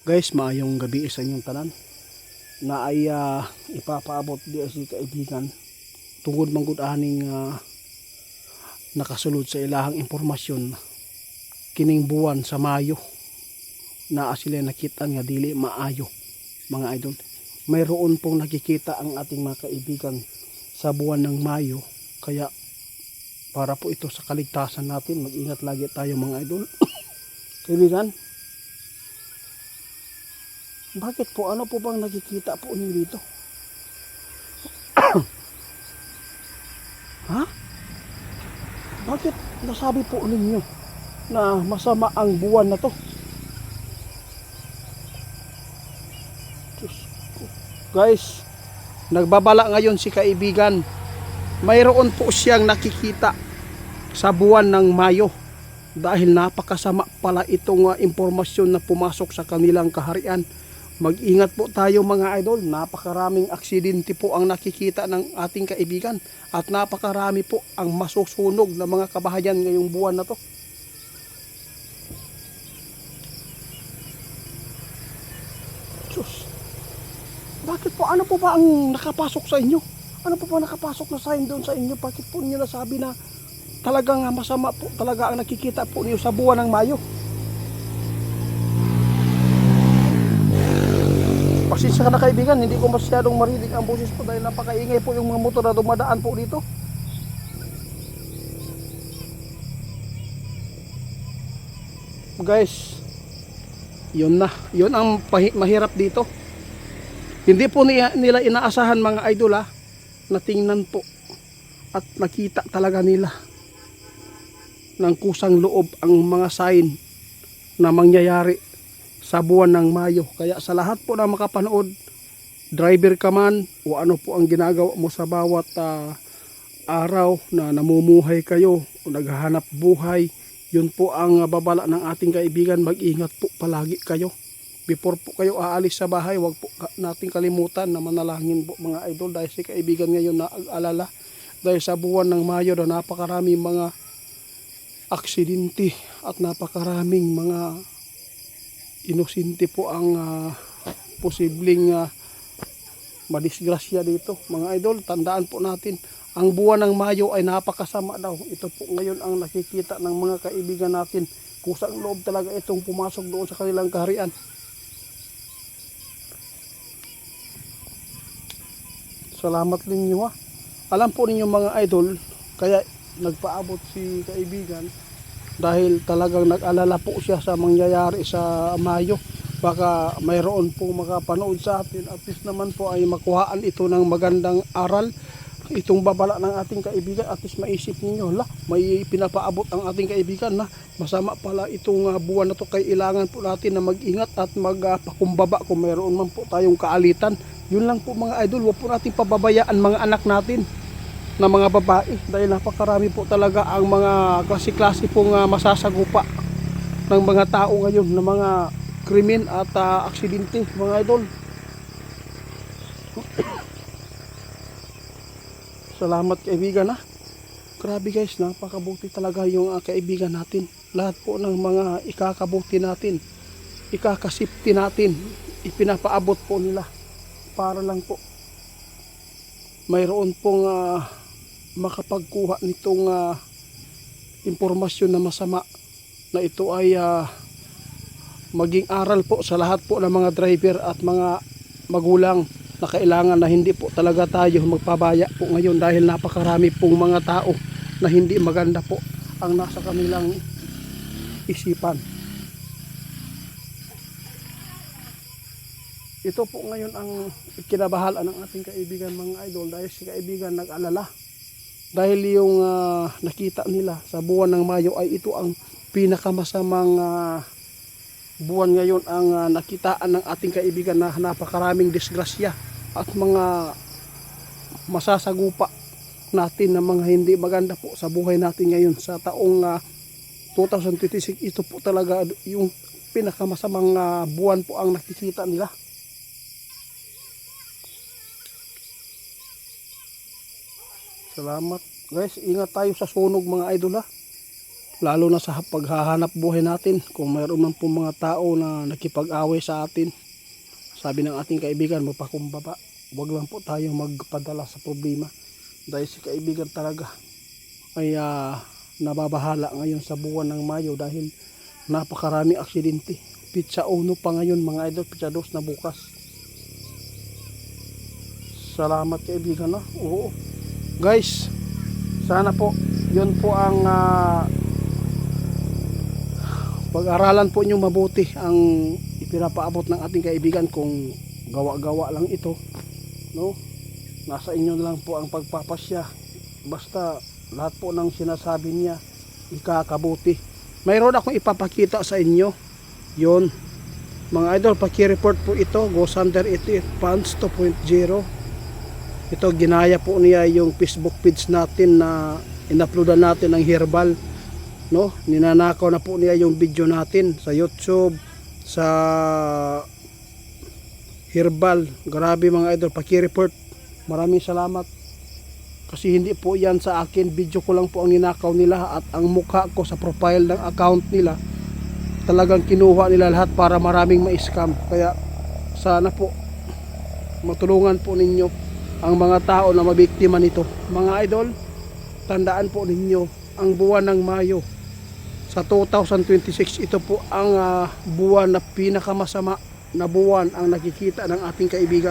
Guys, maayong gabi sa inyong tanan. Na ay ipapaabot di si kaibigan tungod manggod aning nakasulod sa ilahang impormasyon kining buwan sa Mayo na sila nakita nga dili maayo mga idol. Mayroon pong nakikita ang ating mga kaibigan sa buwan ng Mayo, kaya para po ito sa kaligtasan natin, mag-ingat lagi tayo mga idol. Kaibigan, bakit po? Ano po bang nakikita po ninyo dito? Ha? Bakit nasabi po ninyo na masama ang buwan na to? Diyos ko. Guys, nagbabala ngayon si kaibigan. Mayroon po siyang nakikita sa buwan ng Mayo. Dahil napakasama pala itong impormasyon na pumasok sa kanilang kaharian. Mag-ingat po tayo mga idol, napakaraming aksidente po ang nakikita ng ating kaibigan at napakarami po ang masusunog na mga kabahayan ngayong buwan na to. Diyos, bakit po? Ano po ba ang nakapasok sa inyo? Ano po ba nakapasok na sign doon sa inyo? Bakit po niyo nasabi na talagang masama po talaga ang nakikita po niyo sa buwan ng Mayo? Pasensya ka na kaibigan, hindi ko masyadong marinig ang boses po dahil napakaingay po yung mga motor na dumadaan po dito. Guys, yun na, yun ang mahirap dito. Hindi po nila inaasahan mga idol na tingnan po at nakita talaga nila ng kusang loob ang mga sign na mangyayari sa buwan ng Mayo. Kaya sa lahat po na makapanood, driver ka man o ano po ang ginagawa mo sa bawat araw na namumuhay kayo o naghahanap buhay, yun po ang babala ng ating kaibigan. Mag-ingat po palagi kayo. Before po kayo aalis sa bahay, wag po nating kalimutan na manalangin po mga idol, dahil si kaibigan ngayon nag-alala dahil sa buwan ng Mayo na napakaraming mga aksidente at napakaraming mga inosente po ang posibleng madisgrasya dito mga idol. Tandaan po natin, ang buwan ng Mayo ay napakasama daw. Ito po ngayon ang nakikita ng mga kaibigan natin. Kusang loob talaga itong pumasok doon sa kanilang kaharian. Salamat ninyo Alam po ninyo mga idol, kaya nagpaabot si kaibigan dahil talagang nag-alala po siya sa mangyayari sa Mayo. Baka mayroon po makapanood sa atin, at least naman po ay makuhaan ito ng magandang aral, itong babala ng ating kaibigan. At least maisip ninyo, may pinapaabot ang ating kaibigan na masama pala itong buwan na to. Kailangan po natin na mag-ingat at magpakumbaba kung mayroon man po tayong kaalitan. Yun lang po mga idol, huwag po natin pababayaan mga anak natin na mga babae, dahil napakarami po talaga ang mga klase-klase pong masasagupa ng mga tao ngayon, ng mga krimen at aksidente mga idol. Salamat kaibigan Grabe guys, napakabuti talaga yung kaibigan natin. Lahat po ng mga ikakabuti natin, ikakasipti natin, ipinapaabot po nila para lang po mayroon pong makapagkuha nitong impormasyon na masama, na ito ay maging aral po sa lahat po ng mga driver at mga magulang, na kailangan na hindi po talaga tayo magpabaya po ngayon, dahil napakarami pong mga tao na hindi maganda po ang nasa kanilang isipan. Ito po ngayon ang kinabahala ng ating kaibigan mga idol, dahil si kaibigan nag-alala dahil yung nakita nila sa buwan ng Mayo ay ito ang pinakamasamang buwan ngayon ang nakitaan ng ating kaibigan, na napakaraming disgrasya at mga masasagupa natin na mga hindi maganda po sa buhay natin ngayon sa taong 2026. Ito po talaga yung pinakamasamang buwan po ang nakikita nila. Salamat guys, ingat tayo sa sunog mga idol lalo na sa paghahanap buhay natin. Kung mayroon man po mga tao na nakipag-away sa atin, sabi ng ating kaibigan, mapakumbaba, huwag lang po tayong magpadala sa problema, dahil si kaibigan talaga ay nababahala ngayon sa buwan ng Mayo dahil napakaraming aksidente. Pizza 1 pa ngayon mga idol, pizza 2 na bukas. Salamat kaibigan, no? Oo guys, sana po yun po ang pag-aralan po nyo mabuti ang ipinapaabot ng ating kaibigan. Kung gawa-gawa lang ito, no, nasa inyo lang po ang pagpapasya, basta lahat po ng sinasabi niya ikakabuti. Mayroon akong ipapakita sa inyo, yon mga idol, paki-report po ito, Ghost Hunter 88 Fans 2.0. ito ginaya po niya yung Facebook page natin na in-uploadan natin ng herbal, no, ninanakaw na po niya yung video natin sa YouTube, sa herbal. Grabe mga idol, paki-report, maraming salamat, kasi hindi po yan sa akin, video ko lang po ang ninakaw nila, at ang mukha ko sa profile ng account nila talagang kinuha nila lahat para maraming ma-scam. Kaya sana po matulungan po ninyo ang mga tao na mabiktima nito. Mga idol, tandaan po ninyo, ang buwan ng Mayo sa 2026, ito po ang buwan na pinakamasama na buwan ang nakikita ng ating kaibigan.